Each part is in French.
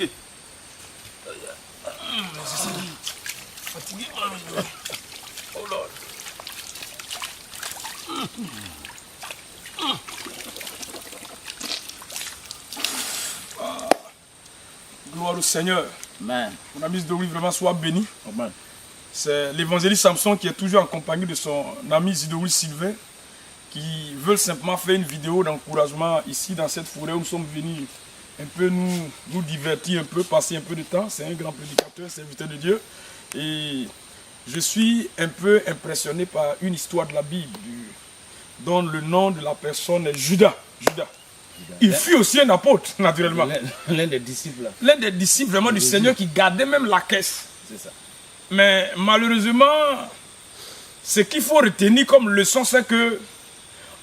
Ok. Fatigué. Oh Lord. Gloire au Seigneur. Amen. Mon ami Isidori, vraiment, soit béni. Amen. C'est l'évangéliste Samson qui est toujours en compagnie de son ami Isidori Sylvain, qui veulent simplement faire une vidéo d'encouragement ici dans cette forêt où nous sommes venus un peu nous divertir, un peu, passer un peu de temps. C'est un grand prédicateur, serviteur de Dieu. Et je suis un peu impressionné par une histoire de la Bible dont le nom de la personne est Judas. Judas. Il fut aussi un apôtre, naturellement. L'un des disciples. L'un des disciples vraiment du Seigneur qui gardait même la caisse. C'est ça. Mais malheureusement, ce qu'il faut retenir comme leçon, c'est que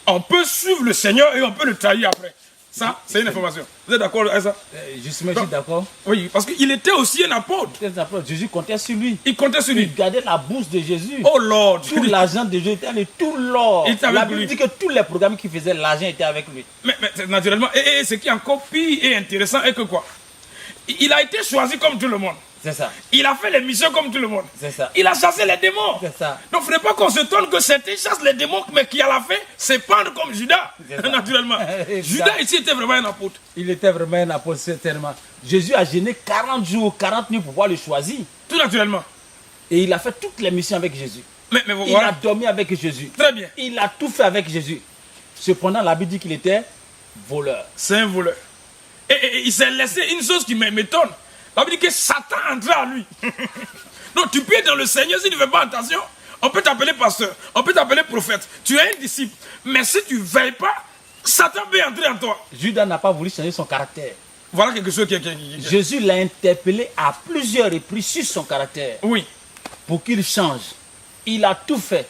on peut suivre le Seigneur et on peut le trahir après. Ça, c'est une information. Vous êtes d'accord avec ça? Justement, je suis d'accord. Oui, parce qu'il était aussi un apôtre. Jésus comptait sur lui. Il comptait sur lui. Il gardait la bourse de Jésus. Oh Lord. Tout l'argent de Jésus était avec tout l'or. La Bible dit que tous les programmes qu'il faisait, l'argent était avec lui. Mais naturellement, et ce qui est encore pire et intéressant est que quoi? Il a été choisi comme tout le monde. C'est ça. Il a fait les missions comme tout le monde. C'est ça. Il a chassé les démons. C'est ça. Donc il ne faudrait pas qu'on se tourne que certains chassent les démons, mais qui à la fin se pendent comme Judas. Naturellement. Judas ici était vraiment un apôtre. Il était vraiment un apôtre, certainement. Jésus a gêné 40 jours, 40 nuits pour pouvoir le choisir. Tout naturellement. Et il a fait toutes les missions avec Jésus. Mais il voilà. a dormi avec Jésus. Très bien. Il a tout fait avec Jésus. Cependant, la Bible dit qu'il était voleur. C'est un voleur. Et il s'est laissé une chose qui m'étonne. La Bible dit que Satan entrait à lui. Donc tu peux être dans le Seigneur, si tu ne fais pas attention, on peut t'appeler pasteur, on peut t'appeler prophète. Tu es un disciple. Mais si tu ne veilles pas, Satan peut entrer en toi. Judas n'a pas voulu changer son caractère. Voilà quelque chose qui... Jésus l'a interpellé à plusieurs reprises sur son caractère. Oui. Pour qu'il change. Il a tout fait.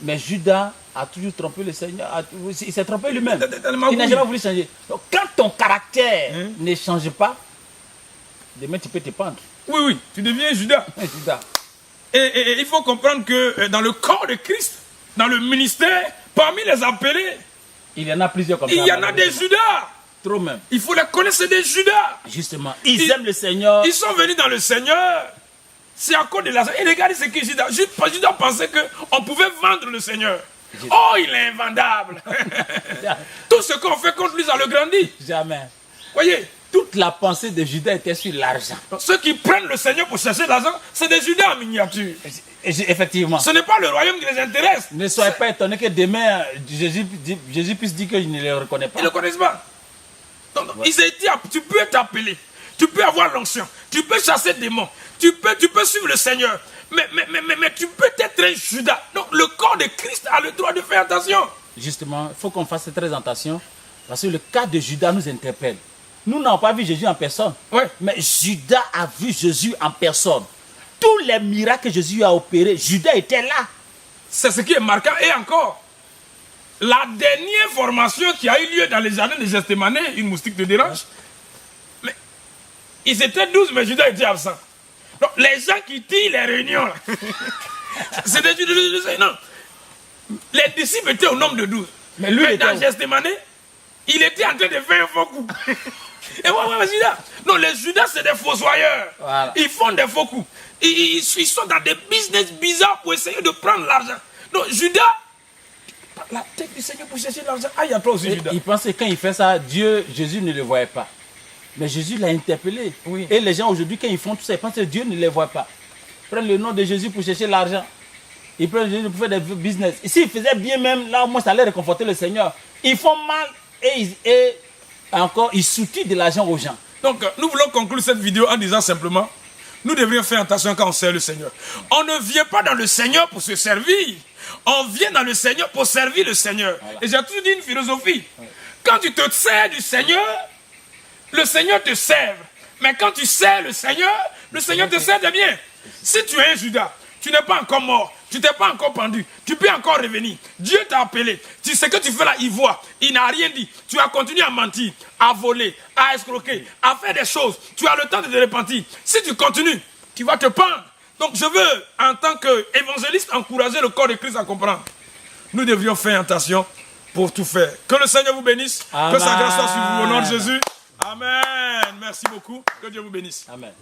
Mais Judas a toujours trompé le Seigneur. Il s'est trompé lui-même. Il n'a jamais voulu changer. Donc quand ton caractère ne change pas, demain tu peux te pendre. Oui, oui, tu deviens Judas. Judas. Et il faut comprendre que dans le corps de Christ, dans le ministère, parmi les appelés, il y en a plusieurs comme ça. Il y en a des Judas. Trop même. Il faut les connaître, c'est des Judas. Justement, ils aiment le Seigneur. Ils sont venus dans le Seigneur. C'est à cause de la... Et regardez ce que Judas... Judas pensait qu'on pouvait vendre le Seigneur. Oh, il est invendable. Tout ce qu'on fait contre lui, ça le grandit. Jamais. Voyez. Toute la pensée de Judas était sur l'argent. Ceux qui prennent le Seigneur pour chercher l'argent, c'est des Judas en miniature. Effectivement. Ce n'est pas le royaume qui les intéresse. Ne soyez pas étonnés que demain, Jésus puisse dire qu'il ne les reconnaît pas. Ils ne le connaissent pas. Donc, tu peux être appelé. Tu peux avoir l'onction. Tu peux chasser des démons. Tu peux suivre le Seigneur. Mais tu peux être un Judas. Donc le corps de Christ a le droit de faire attention. Justement, il faut qu'on fasse très attention. Parce que le cas de Judas nous interpelle. Nous n'avons pas vu Jésus en personne. Ouais. Mais Judas a vu Jésus en personne. Tous les miracles que Jésus a opérés, Judas était là. C'est ce qui est marquant. Et encore, la dernière formation qui a eu lieu dans les jardins de Gethsémani, une moustique te dérange. Mais ils étaient 12, mais Judas était absent. Donc les gens qui tirent les réunions, c'est des Judas. Non. Les disciples étaient au nombre de 12. Mais lui, dans Gethsémani, il était en train de faire un faux coup. Et ouais, Judas. Non, les Judas, c'est des fossoyeurs. Voilà. Ils font des faux coups. Ils sont dans des business bizarres pour essayer de prendre l'argent. Donc, Judas, la tête du Seigneur pour chercher l'argent. Ah, il y a toi aussi, Judas. Il pensait que quand il fait ça, Jésus ne le voyait pas. Mais Jésus l'a interpellé. Oui. Et les gens aujourd'hui, quand ils font tout ça, ils pensent que Dieu ne les voit pas. Ils prennent le nom de Jésus pour chercher l'argent. Ils prennent Jésus pour faire des business. Et s'ils faisaient bien même, là, au moins, ça allait réconforter le Seigneur. Ils font mal et encore, ils soutient de l'argent aux gens. Donc, nous voulons conclure cette vidéo en disant simplement, nous devrions faire attention quand on sert le Seigneur. On ne vient pas dans le Seigneur pour se servir. On vient dans le Seigneur pour servir le Seigneur. Voilà. Et j'ai toujours dit une philosophie. Ouais. Quand tu te sers du Seigneur, le Seigneur te sert. Mais quand tu sers le Seigneur te sert de bien. Si tu es un Judas, tu n'es pas encore mort. Tu t'es pas encore pendu. Tu peux encore revenir. Dieu t'a appelé. Tu sais que tu fais là, il voit. Il n'a rien dit. Tu as continué à mentir, à voler, à escroquer, à faire des choses. Tu as le temps de te repentir. Si tu continues, tu vas te pendre. Donc je veux, en tant qu'évangéliste, encourager le corps de Christ à comprendre. Nous devrions faire attention pour tout faire. Que le Seigneur vous bénisse. Amen. Que sa grâce soit sur vous au nom de Jésus. Amen. Merci beaucoup. Que Dieu vous bénisse. Amen.